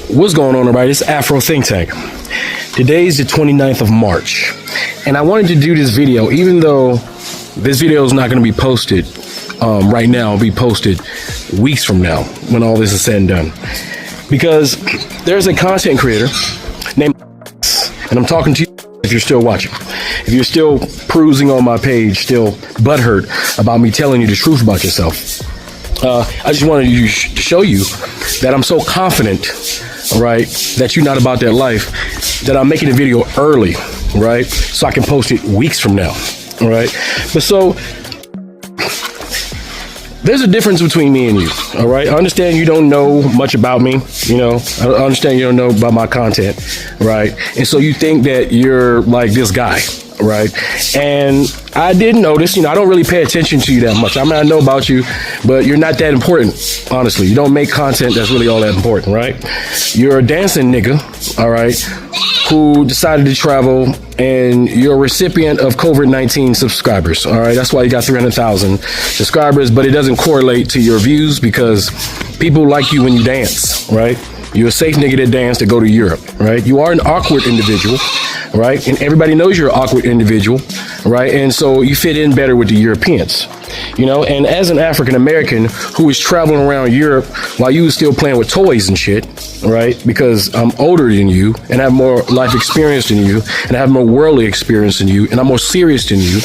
What's going on, everybody? It's Afro Think Tank. Today's the 29th of March, and I wanted to do this video, even though this video is not going to be posted right now. It'll be posted weeks from now when all this is said and done, because there's a content creator named, and I'm talking to you if you're still watching. If you're still perusing on my page, still butthurt about me telling you the truth about yourself, I just wanted to show you that I'm so confident, right, that you're not about that life, that I'm making a video early, right, so I can post it weeks from now, all right? But so there's a difference between me and you, all right? I understand you don't know much about me, you know. I understand you don't know about my content, right? And so you think that you're like this guy, right? And I did notice, I don't really pay attention to you that much. I mean, I know about you, but you're not that important, honestly. You don't make content that's really all that important, right? You're a dancing nigga, all right, who decided to travel, and you're a recipient of COVID-19 subscribers, all right? That's why you got 300,000 subscribers, but it doesn't correlate to your views because people like you when you dance, right? You're a safe nigga that dance to go to Europe, right? You are an awkward individual, right? And everybody knows you're an awkward individual, right? And so you fit in better with the Europeans, and as an African American who was traveling around Europe while you was still playing with toys and shit, right? Because I'm older than you and have more life experience than you and I have more worldly experience than you and I'm more serious than you,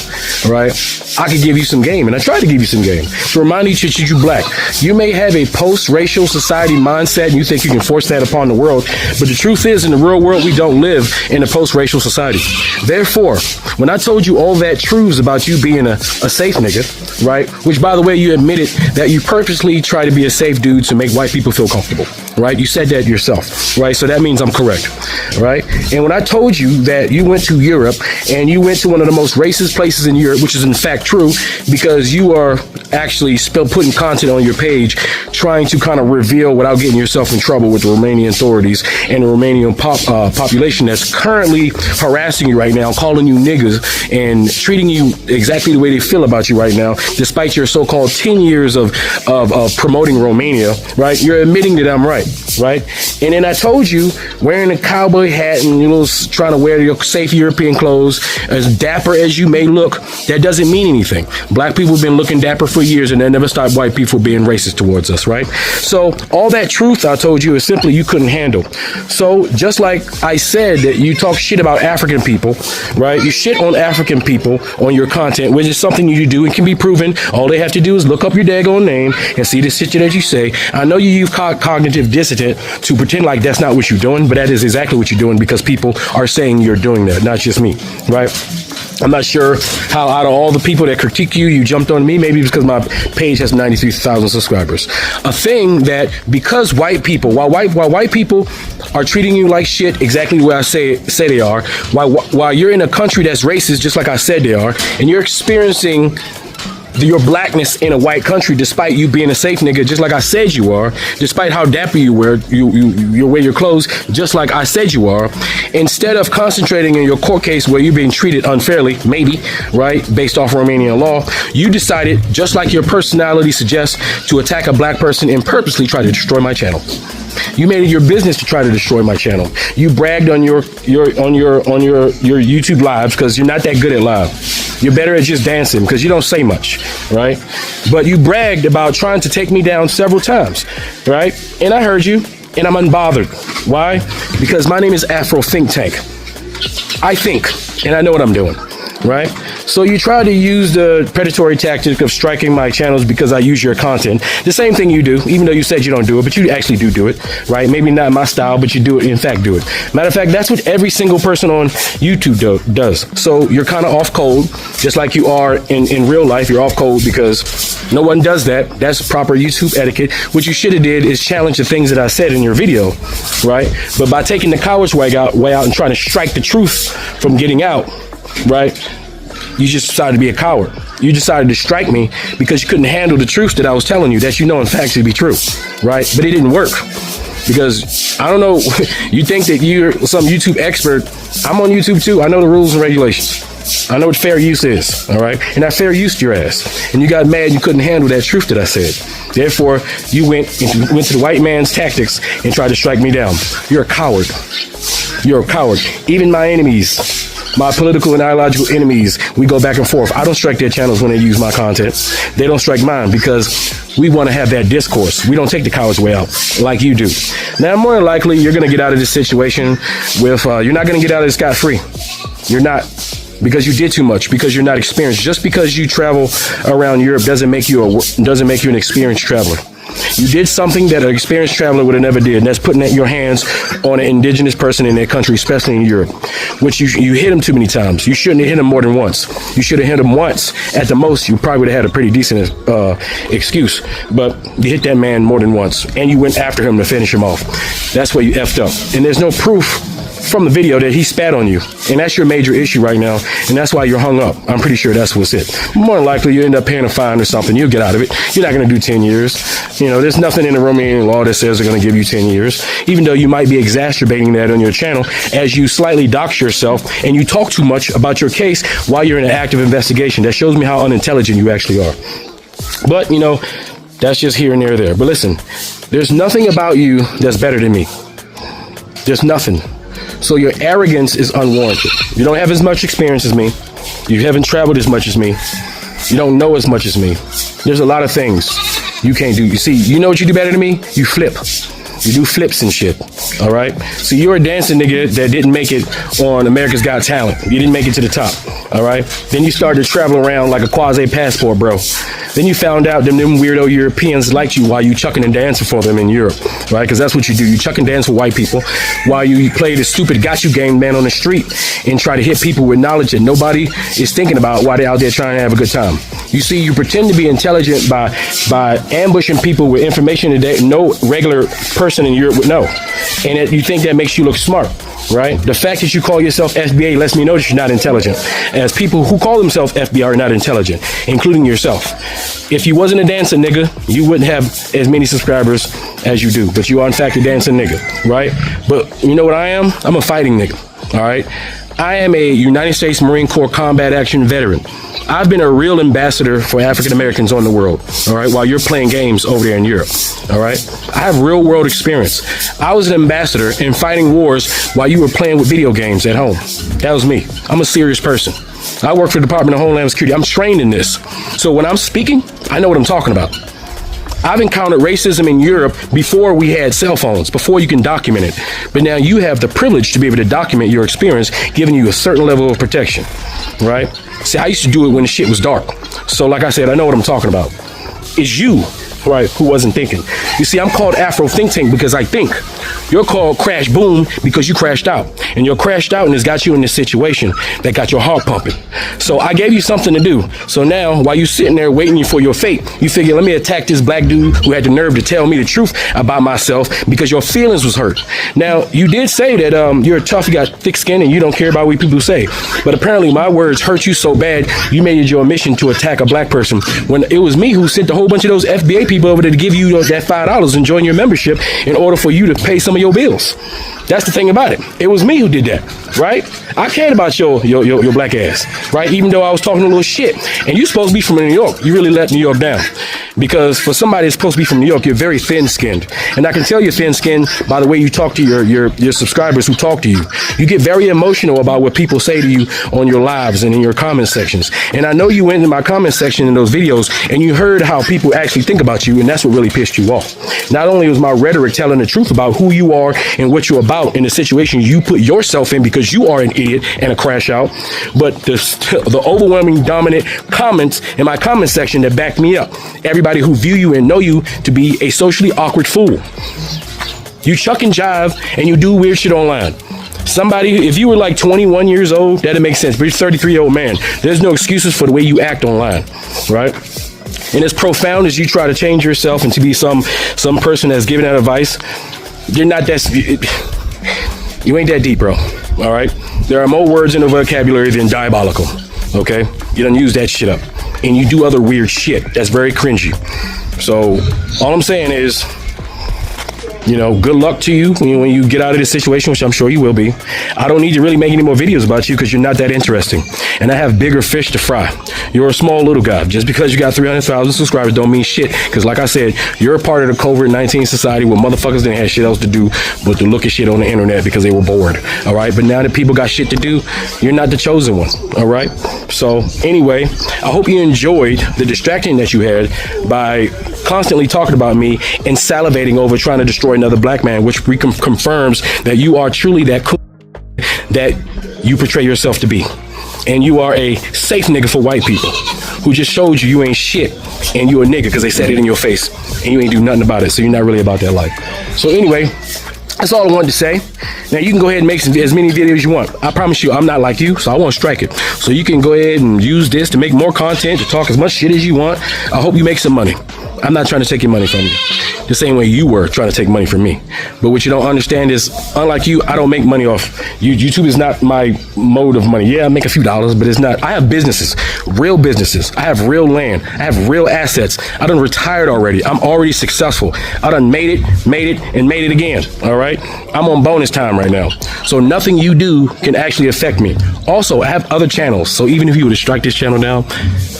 right? I could give you some game, and I try to give you some game to remind you that you black. You may have a post-racial society mindset and you think you can force that upon the world, but the truth is, in the real world, we don't live in a post-racial society. Therefore, when I told you all that truths about you being a safe nigga, right? Which, by the way, you admitted that you purposely try to be a safe dude to make white people feel comfortable, right? You said that yourself, right? So that means I'm correct, right? And when I told you that you went to Europe and you went to one of the most racist places in Europe, which is in fact true, because you are actually putting content on your page trying to kind of reveal without getting yourself in trouble with the Romanian authorities and the Romanian population that's currently harassing you right now, calling you niggas and treating you exactly the way they feel about you right now, despite your so-called 10 years of promoting Romania, right? You're admitting that I'm right, right? And then I told you, wearing a cowboy hat and trying to wear your safe European clothes, as dapper as you may look, that doesn't mean anything. Black people have been looking dapper for years and that never stopped white people being racist towards us, right? So all that truth I told you is simply you couldn't handle. So just like I said that you talk shit about African people, right? You shit on African people on your content, which is something you do and can be proven. All they have to do is look up your daggone name and see the shit that you say. I know you use cognitive dissonance to pretend like that's not what you're doing, but that is exactly what you're doing because people are saying you're doing that, not just me, right? I'm not sure how out of all the people that critique you, you jumped on me. Maybe because my page has 93,000 subscribers. A thing that because white people, while white people are treating you like shit exactly the way I say they are, while you're in a country that's racist just like I said they are, and you're experiencing your blackness in a white country, despite you being a safe nigga, just like I said you are, despite how dapper you wear, you wear your clothes, just like I said you are, instead of concentrating in your court case where you're being treated unfairly, maybe, right, based off Romanian law, you decided, just like your personality suggests, to attack a black person and purposely try to destroy my channel. You made it your business to try to destroy my channel. You bragged on your YouTube lives because you're not that good at live. You're better at just dancing because you don't say much, right? But you bragged about trying to take me down several times, right? And I heard you, and I'm unbothered. Why? Because my name is Afro Think Tank. I think, and I know what I'm doing, right? So you try to use the predatory tactic of striking my channels because I use your content. The same thing you do, even though you said you don't do it, but you actually do it, right? Maybe not my style, but you do it, in fact, do it. Matter of fact, that's what every single person on YouTube does. So you're kind of off code, just like you are in real life. You're off code because no one does that. That's proper YouTube etiquette. What you should have did is challenge the things that I said in your video, right? But by taking the coward's way out and trying to strike the truth from getting out, right? You just decided to be a coward. You decided to strike me because you couldn't handle the truth that I was telling you that in fact to be true, right? But it didn't work because I don't know, you think that you're some YouTube expert. I'm on YouTube too. I know the rules and regulations. I know what fair use is, all right? And I fair used your ass. And you got mad and you couldn't handle that truth that I said. Therefore, you went to the white man's tactics and tried to strike me down. You're a coward. You're a coward. Even my enemies, my political and ideological enemies, we go back and forth. I don't strike their channels when they use my content. They don't strike mine because we want to have that discourse. We don't take the coward's way out like you do. Now, more than likely, you're going to get out of this situation with, you're not going to get out of this scot-free. You're not. Because you did too much, because you're not experienced. Just because you travel around Europe doesn't make you an experienced traveler. You did something that an experienced traveler would have never did, and that's putting your hands on an indigenous person in their country, especially in Europe, which you hit them too many times. You shouldn't have hit them more than once. You should have hit them once. At the most, you probably would have had a pretty decent excuse, but you hit that man more than once, and you went after him to finish him off. That's where you effed up. And there's no proof from the video that he spat on you, and that's your major issue right now, and that's why you're hung up. I'm pretty sure that's what's it. More than likely, you end up paying a fine or something. You'll get out of it. You're not going to do 10 years. You know, there's nothing in the Romanian law that says they're going to give you 10 years, even though you might be exacerbating that on your channel as you slightly dox yourself and you talk too much about your case while you're in an active investigation. That shows me how unintelligent you actually are. But, you know, that's just here and there. But listen, there's nothing about you that's better than me. There's nothing. So your arrogance is unwarranted. You don't have as much experience as me. You haven't traveled as much as me. You don't know as much as me. There's a lot of things you can't do. You see, you know what you do better than me? You flip. You do flips and shit. All right? So you're a dancing nigga that didn't make it on America's Got Talent. You didn't make it to the top. All right? Then you started to travel around like a quasi passport, bro. Then you found out them weirdo Europeans liked you while you chucking and dancing for them in Europe, right? Because that's what you do. You chuck and dance for white people while you play the stupid got you game man on the street and try to hit people with knowledge that nobody is thinking about while they're out there trying to have a good time. You see, you pretend to be intelligent by ambushing people with information that no regular person in Europe would know. And you think that makes you look smart, right? The fact that you call yourself FBA lets me know that you're not intelligent, as people who call themselves FBI are not intelligent, including yourself. If you wasn't a dancing nigga, you wouldn't have as many subscribers as you do. But you are, in fact, a dancing nigga, right? But you know what I am? I'm a fighting nigga, all right? I am a United States Marine Corps combat action veteran. I've been a real ambassador for African Americans on the world, all right, while you're playing games over there in Europe, all right? I have real world experience. I was an ambassador in fighting wars while you were playing with video games at home. That was me. I'm a serious person. I work for the Department of Homeland Security. I'm trained in this. So when I'm speaking, I know what I'm talking about. I've encountered racism in Europe before we had cell phones, before you can document it. But now you have the privilege to be able to document your experience, giving you a certain level of protection, right? See, I used to do it when the shit was dark. So like I said, I know what I'm talking about. It's you, right, who wasn't thinking. You see, I'm called Afro Think Tank because I think. You're called Crash Boom because you crashed out. And you're crashed out and it's got you in this situation that got your heart pumping. So I gave you something to do. So now, while you're sitting there waiting for your fate, you figure, let me attack this black dude who had the nerve to tell me the truth about myself because your feelings was hurt. Now, you did say that you're tough, you got thick skin, and you don't care about what people say. But apparently my words hurt you so bad, you made it your mission to attack a black person. When it was me who sent a whole bunch of those FBA people over there to give you that $5 and join your membership in order for you to pay some of your bills. That's the thing about it. It was me who did that, right? I cared about your black ass, right? Even though I was talking a little shit. And you're supposed to be from New York. You really let New York down. Because for somebody that's supposed to be from New York, you're very thin-skinned. And I can tell you're thin-skinned by the way you talk to your subscribers who talk to you. You get very emotional about what people say to you on your lives and in your comment sections. And I know you went into my comment section in those videos and you heard how people actually think about you, and that's what really pissed you off. Not only was my rhetoric telling the truth about who you are and what you're about in the situation you put yourself in because you are an idiot and a crash out, but the overwhelming dominant comments in my comment section that backed me up. Everybody who view you and know you to be a socially awkward fool. You chuck and jive and you do weird shit online. Somebody, if you were like 21 years old, that'd make sense. But you're a 33-year-old man. There's no excuses for the way you act online, right? And as profound as you try to change yourself and to be some person that's giving that advice, you're not that. You ain't that deep, bro. All right. There are more words in the vocabulary than diabolical. Okay. You done use that shit up, and you do other weird shit that's very cringy. So all I'm saying is, You know, good luck to you when you get out of this situation, which I'm sure you will be. I don't need to really make any more videos about you because you're not that interesting. And I have bigger fish to fry. You're a small little guy. Just because you got 300,000 subscribers don't mean shit. Because like I said, you're a part of the COVID-19 society where motherfuckers didn't have shit else to do but to look at shit on the internet because they were bored. All right. But now that people got shit to do, you're not the chosen one. All right. So anyway, I hope you enjoyed the distraction that you had by constantly talking about me and salivating over trying to destroy another black man, which confirms that you are truly that cool that you portray yourself to be. And you are a safe nigga for white people who just showed you ain't shit and you a nigga because they said it in your face and you ain't do nothing about it. So you're not really about that life. So anyway, that's all I wanted to say. Now you can go ahead and make as many videos you want. I promise you, I'm not like you, so I won't strike it. So you can go ahead and use this to make more content, to talk as much shit as you want. I hope you make some money. I'm not trying to take your money from you the same way you were trying to take money from me. But what you don't understand is, unlike you, I don't make money off YouTube. Is not my mode of money. Yeah, I make a few dollars, but it's not. I have businesses, real businesses. I have real land. I have real assets. I done retired already. I'm already successful. I done made it again. All right. I'm on bonus time right now. So nothing you do can actually affect me. Also, I have other channels. So even if you were to strike this channel down,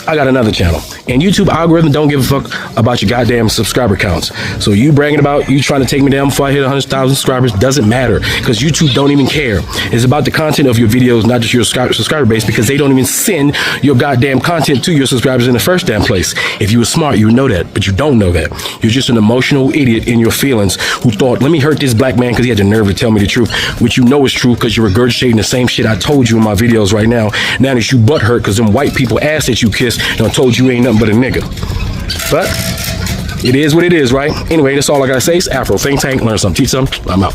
I got another channel. And YouTube algorithm don't give a fuck about your goddamn subscriber counts. So you bragging about you trying to take me down before I hit 100,000 subscribers doesn't matter because YouTube don't even care. It's about the content of your videos, not just your subscriber base, because they don't even send your goddamn content to your subscribers in the first damn place. If you were smart, you would know that, but you don't know that. You're just an emotional idiot in your feelings who thought, let me hurt this black man because he had the nerve to tell me the truth, which you know is true because you're regurgitating the same shit I told you in my videos right now. Now that you butthurt because them white people ass that you kissed done told you ain't nothing but a nigga. But it is what it is, right? Anyway, that's all I gotta say. It's Afro Think Tank. Learn something, teach something. I'm out.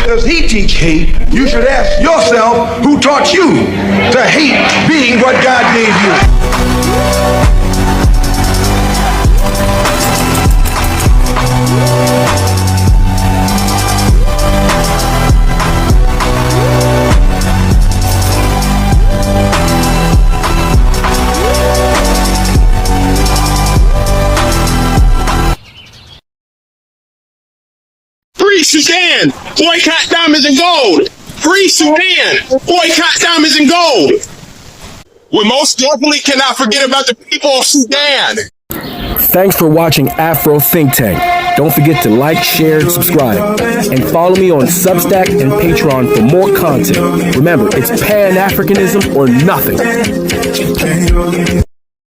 Does he teach hate? You should ask yourself who taught you to hate being what God gave you. Free Sudan, boycott diamonds and gold. Free Sudan, boycott diamonds and gold. We most definitely cannot forget about the people of Sudan. Thanks for watching Afro Think Tank. Don't forget to like, share, and subscribe. And follow me on Substack and Patreon for more content. Remember, it's Pan-Africanism or nothing.